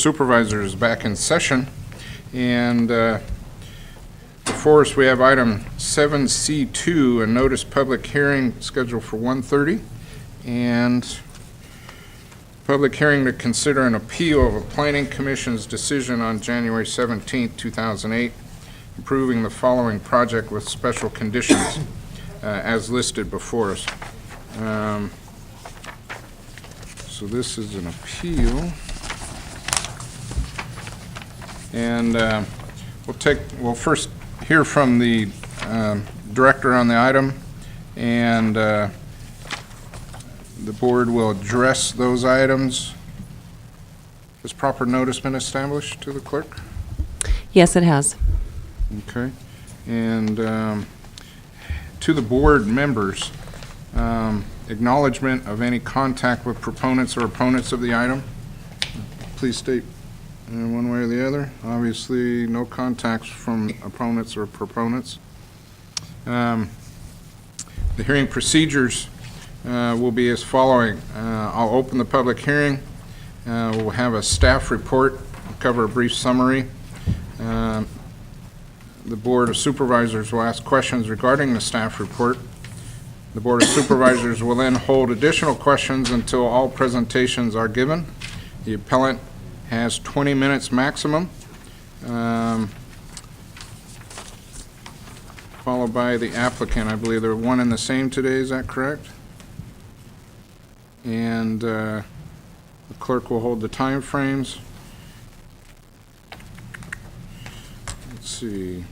Supervisors is back in session, and before us we have item 7C2, a notice public hearing scheduled for 1:30, and public hearing to consider an appeal of a Planning Commission's decision on January 17, 2008, approving the following project with special conditions as listed before us. So this is an appeal. And we'll first hear from the director on the item, and the board will address those items. Has proper notice been established to the clerk? Yes, it has. Okay. And to the board members, acknowledgement of any contact with proponents or opponents of the item. Please state one way or the other. Obviously, no contacts from opponents or proponents. The hearing procedures will be as following. I'll open the public hearing. We'll have a staff report, cover a brief summary. The Board of Supervisors will ask questions regarding the staff report. The Board of Supervisors will then hold additional questions until all presentations are given. The appellant has 20 minutes maximum, followed by the applicant. I believe they're one and the same today, is that correct? And the clerk will hold the time frames. Let's see.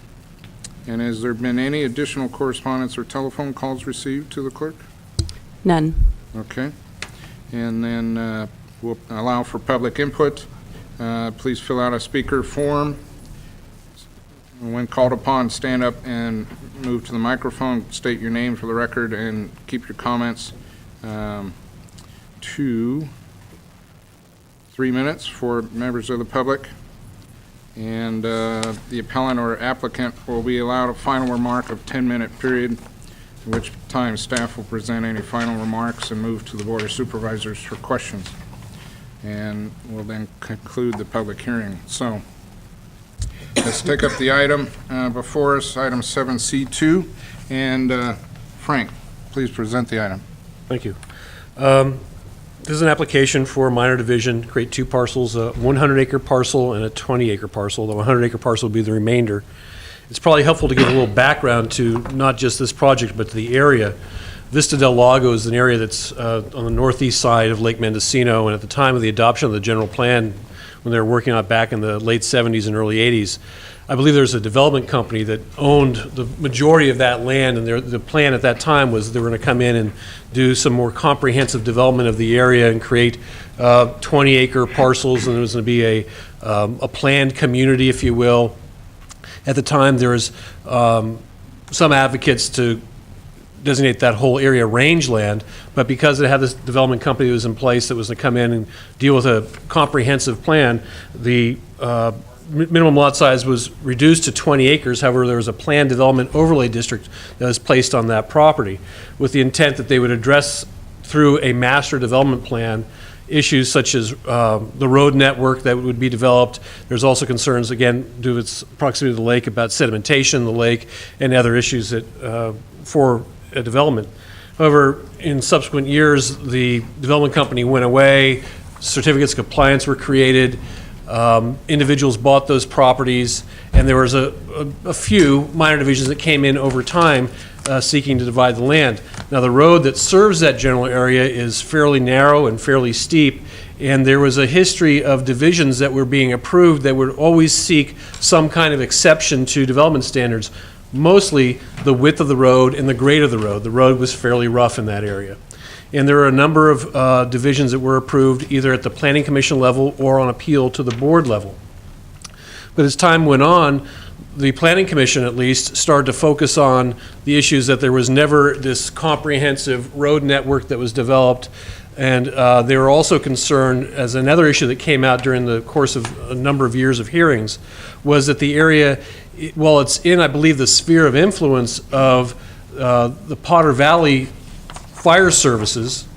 And has there been any additional correspondence or telephone calls received to the clerk? None. Okay. And then we'll allow for public input. Please fill out a speaker form. When called upon, stand up and move to the microphone, state your name for the record, and keep your comments to 3 minutes for members of the public. And the appellant or applicant will be allowed a final remark of 10-minute period, at which time staff will present any final remarks and move to the Board of Supervisors for questions. And we'll then conclude the public hearing. So let's take up the item before us, item 7C2. And Frank, please present the item. Thank you. This is an application for a minor division, create two parcels, a 100-acre parcel and a 20-acre parcel. The 100-acre parcel will be the remainder. It's probably helpful to give a little background to not just this project, but to the area. Vista del Lago is an area that's on the northeast side of Lake Mendocino, and at the time of the adoption of the general plan, when they were working on it back in the late 70s and early 80s, I believe there's a development company that owned the majority of that land, and the plan at that time was they were going to come in and do some more comprehensive development of the area and create 20-acre parcels, and there was going to be a planned community, if you will. At the time, there was some advocates to designate that whole area rangeland, but because it had this development company that was in place that was to come in and deal with a comprehensive plan, the minimum lot size was reduced to 20 acres. However, there was a planned development overlay district that was placed on that property with the intent that they would address through a master development plan issues such as the road network that would be developed. There's also concerns, again, due to its proximity to the lake, about sedimentation in the lake and other issues that for a development. However, in subsequent years, the development company went away, certificates of compliance were created, individuals bought those properties, and there was a few minor divisions that came in over time seeking to divide the land. Now, the road that serves that general area is fairly narrow and fairly steep, and there was a history of divisions that were being approved that would always seek some kind of exception to development standards, mostly the width of the road and the grade of the road. The road was fairly rough in that area. And there are a number of divisions that were approved either at the Planning Commission level or on appeal to the board level. But as time went on, the Planning Commission at least started to focus on the issues that there was never this comprehensive road network that was developed. And they were also concerned, as another issue that came out during the course of a number of years of hearings, was that the area, while it's in, I believe, the sphere of influence of the Potter Valley Fire Services,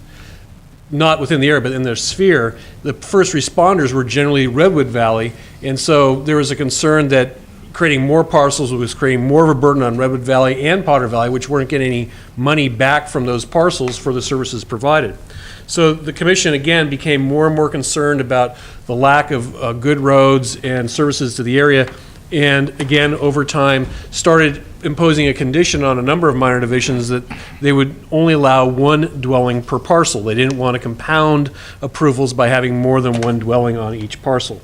not within the area, but in their sphere, the first responders were generally Redwood Valley, and so there was a concern that creating more parcels was creating more of a burden on Redwood Valley and Potter Valley, which weren't getting any money back from those parcels for the services provided. So the commission, again, became more and more concerned about the lack of good roads and services to the area, and again, over time, started imposing a condition on a number of minor divisions that they would only allow one dwelling per parcel. They didn't want to compound approvals by having more than one dwelling on each parcel.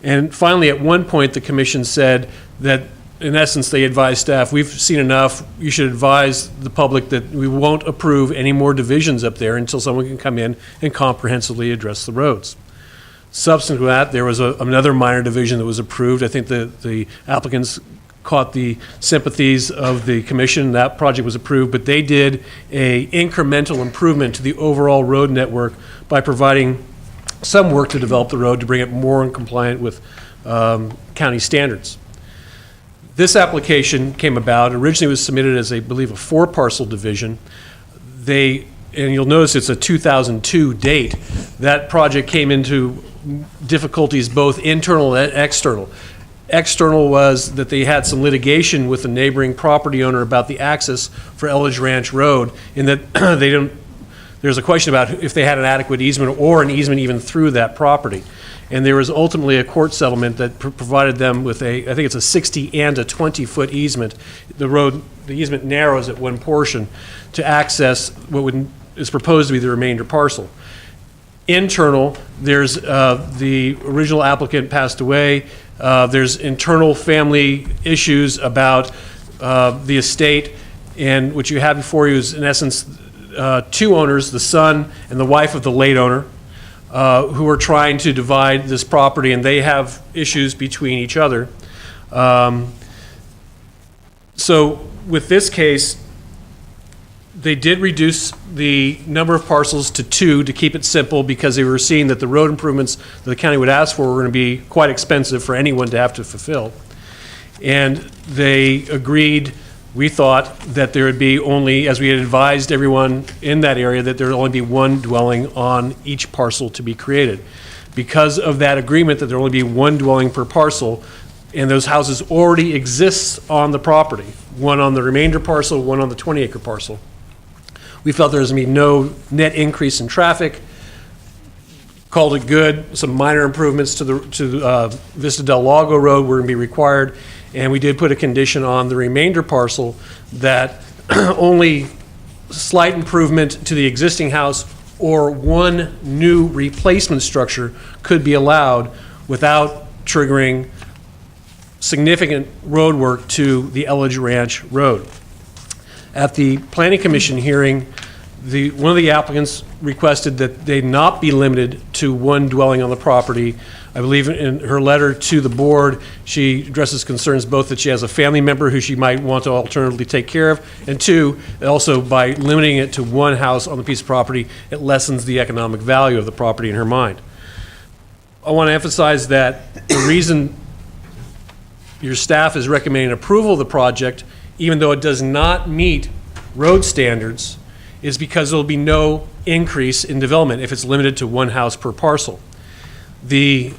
And finally, at one point, the commission said that, in essence, they advised staff, we've seen enough, you should advise the public that we won't approve any more divisions up there until someone can come in and comprehensively address the roads. Subsequent to that, there was another minor division that was approved. I think the applicants caught the sympathies of the commission. That project was approved, but they did a incremental improvement to the overall road network by providing some work to develop the road to bring it more in compliant with county standards. This application came about, originally was submitted as, I believe, a 4-parcel division. And you'll notice it's a 2002 date. That project came into difficulties both internal and external. External was that they had some litigation with the neighboring property owner about the access for Elledge Ranch Road, in that there's a question about if they had an adequate easement or an easement even through that property. And there was ultimately a court settlement that provided them with I think it's a 60 and a 20-foot easement. The easement narrows at one portion to access what is proposed to be the remainder parcel. Internal, there's the original applicant passed away. There's internal family issues about the estate, and what you have before you is, in essence, 2 owners, the son and the wife of the late owner, who are trying to divide this property, and they have issues between each other. So with this case, they did reduce the number of parcels to 2 to keep it simple, because they were seeing that the road improvements that the county would ask for were going to be quite expensive for anyone to have to fulfill. And they agreed, we thought, that there would be only, as we had advised everyone in that area, that there would only be one dwelling on each parcel to be created. Because of that agreement that there would only be one dwelling per parcel, and those houses already exist on the property, one on the remainder parcel, one on the 20-acre parcel, we felt there was going to be no net increase in traffic. Called it good. Some minor improvements to Vista del Lago Road were going to be required, and we did put a condition on the remainder parcel that only slight improvement to the existing house or one new replacement structure could be allowed without triggering significant road work to the Elledge Ranch Road. At the Planning Commission hearing, one of the applicants requested that they not be limited to one dwelling on the property. I believe in her letter to the board, she addresses concerns both that she has a family member who she might want to alternatively take care of, and 2, also by limiting it to one house on the piece of property, it lessens the economic value of the property in her mind. I want to emphasize that the reason your staff is recommending approval of the project, even though it does not meet road standards, is because there will be no increase in development if it's limited to one house per parcel. The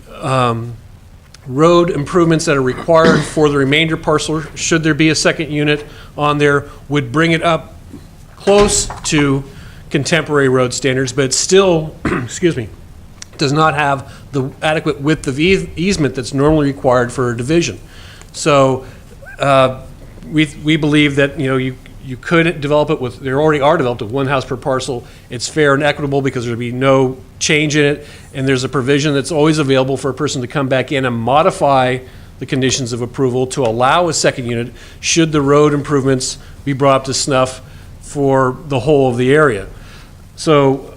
road improvements that are required for the remainder parcel, should there be a second unit on there, would bring it up close to contemporary road standards, but it still, excuse me, does not have the adequate width of easement that's normally required for a division. So we believe that, you could develop it with, there already are developed with one house per parcel. It's fair and equitable because there'll be no change in it, and there's a provision that's always available for a person to come back in and modify the conditions of approval to allow a second unit should the road improvements be brought up to snuff for the whole of the area. So